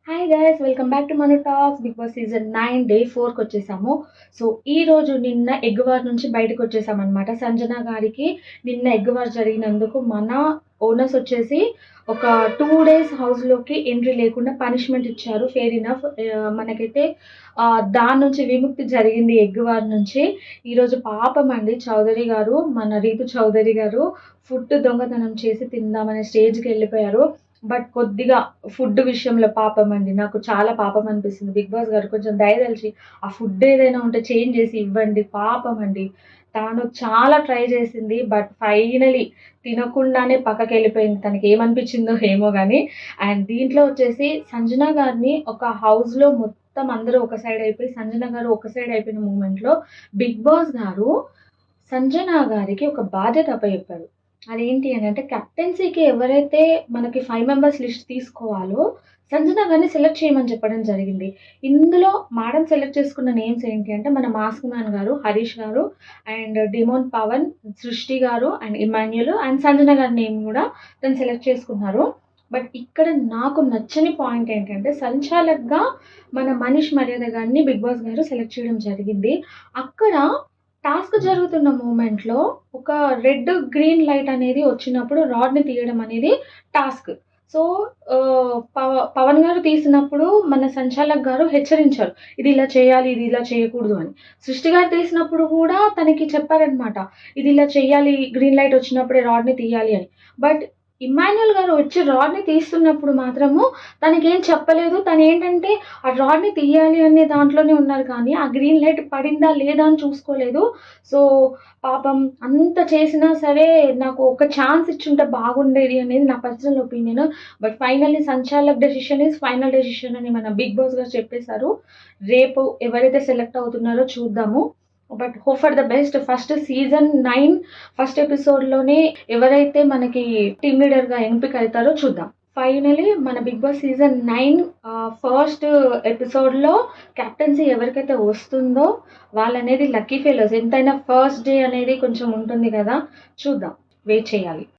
Hi guys, welcome back to మన talks. Bigg Boss season 9 day 4కి వచ్చేసాము. So ఈ రోజు నిన్న ఎగ్ వార్ నుంచి బయటకు వచ్చేసామన్నమాట. సంజన గారికి నిన్న ఎగ్ వార్ జరిగినందుకు మన ఓనర్స్ వచ్చేసి ఒక 2 డేస్ హౌస్లోకి ఎంట్రీ లేకుండా పనిష్మెంట్ ఇచ్చారు. Fair enough. మనకైతే దాని నుంచి విముక్తి జరిగింది ఎగ్ వార్ నుంచి. ఈరోజు పాపం అండి చౌదరి గారు, మన రీతు చౌదరి గారు ఫుడ్ దొంగతనం చేసి తిందామనే స్టేజ్కి వెళ్ళిపోయారు. బట్ కొద్దిగా ఫుడ్ విషయంలో పాపం అండి, నాకు చాలా పాపం అనిపిస్తుంది. బిగ్ బాస్ గారు కొంచెం దయదలిచి ఆ ఫుడ్ ఏదైనా ఉంటే చేంజ్ చేసి ఇవ్వండి. పాపం అండి, తాను చాలా ట్రై చేసింది. బట్ ఫైనలీ తినకుండానే పక్కకి వెళ్ళిపోయింది. తనకి ఏమనిపించిందో ఏమో కానీ. అండ్ దీంట్లో వచ్చేసి సంజన గారిని ఒక హౌస్లో మొత్తం అందరూ ఒక సైడ్ అయిపోయి సంజన గారు ఒక సైడ్ అయిపోయిన మూమెంట్లో బిగ్ బాస్ గారు సంజన గారికి ఒక బాధ్యత అప్పచెప్పారు. అదేంటి అని అంటే, కెప్టెన్సీకి ఎవరైతే మనకి 5 మెంబర్స్ లిస్ట్ తీసుకోవాలో సంజన గారిని సెలెక్ట్ చేయమని చెప్పడం జరిగింది. ఇందులో మేడం సెలెక్ట్ చేసుకున్న నేమ్స్ ఏంటి అంటే, మన మాస్క్ మ్యాన్ గారు, హరీష్ గారు, అండ్ డిమోన్ పవన్, సృష్టి గారు, అండ్ ఇమాన్యుల్, అండ్ సంజన గారి నేమ్ కూడా తను సెలెక్ట్ చేసుకున్నారు. బట్ ఇక్కడ నాకు నచ్చని పాయింట్ ఏంటంటే, సంచాలక్గా మన మనీష్ మర్యాద గారిని బిగ్ బాస్ గారు సెలెక్ట్ చేయడం జరిగింది. అక్కడ టాస్క్ జరుగుతున్న మూమెంట్‌లో ఒక రెడ్, గ్రీన్ లైట్ అనేది వచ్చినప్పుడు రాడ్‌ని తీయడం అనేది టాస్క్. సో, పవన్ గారు తీసినప్పుడు మన సంచాలక్ గారు హెచ్చరించారు. ఇది ఇలా చేయాలి, ఇది ఇలా చేయకూడదు అని. సృష్టి గారు తీసినప్పుడు కూడా తనకి చెప్పారనమాట. ఇది ఇలా చేయాలి, గ్రీన్ లైట్ వచ్చినప్పుడే రాడ్‌ని తీయాలి అని. బట్ ఇమ్మాన్యుయల్ గారు వచ్చి రాడ్‌ని తీస్తున్నప్పుడు మాత్రము తనకేం చెప్పలేదు. తనేంటంటే ఆ రాడ్‌ని తీయాలి అనే దాంట్లోనే ఉన్నారు కానీ, ఆ గ్రీన్ లైట్ పడిందా లేదా అని చూసుకోలేదు. సో, పాపం అంత చేసినా సరే నాకు ఒక ఛాన్స్ ఇచ్చుంటే బాగుండేది అనేది నా personal opinion. But finally sanchalak decision is final decision అని మన బిగ్ బాస్ గారు చెప్పేశారు. రేపు ఎవరైతే సెలెక్ట్ అవుతున్నారో చూద్దాము. But hope for the best. First season 9 first ఎపిసోడ్‌లోనే ఎవరైతే మనకి టీమ్ లీడర్‌గా ఎంపిక అవుతారో చూద్దాం. ఫైనలీ మన బిగ్ బాస్ సీజన్ 9 ఫస్ట్ ఎపిసోడ్‌లో కెప్టెన్సీ ఎవరికైతే వస్తుందో వాళ్ళనేది లక్కీ ఫెలోస్. ఎంతైనా ఫస్ట్ డే అనేది కొంచెం ఉంటుంది కదా, చూద్దాం, వెయిట్ చేయాలి.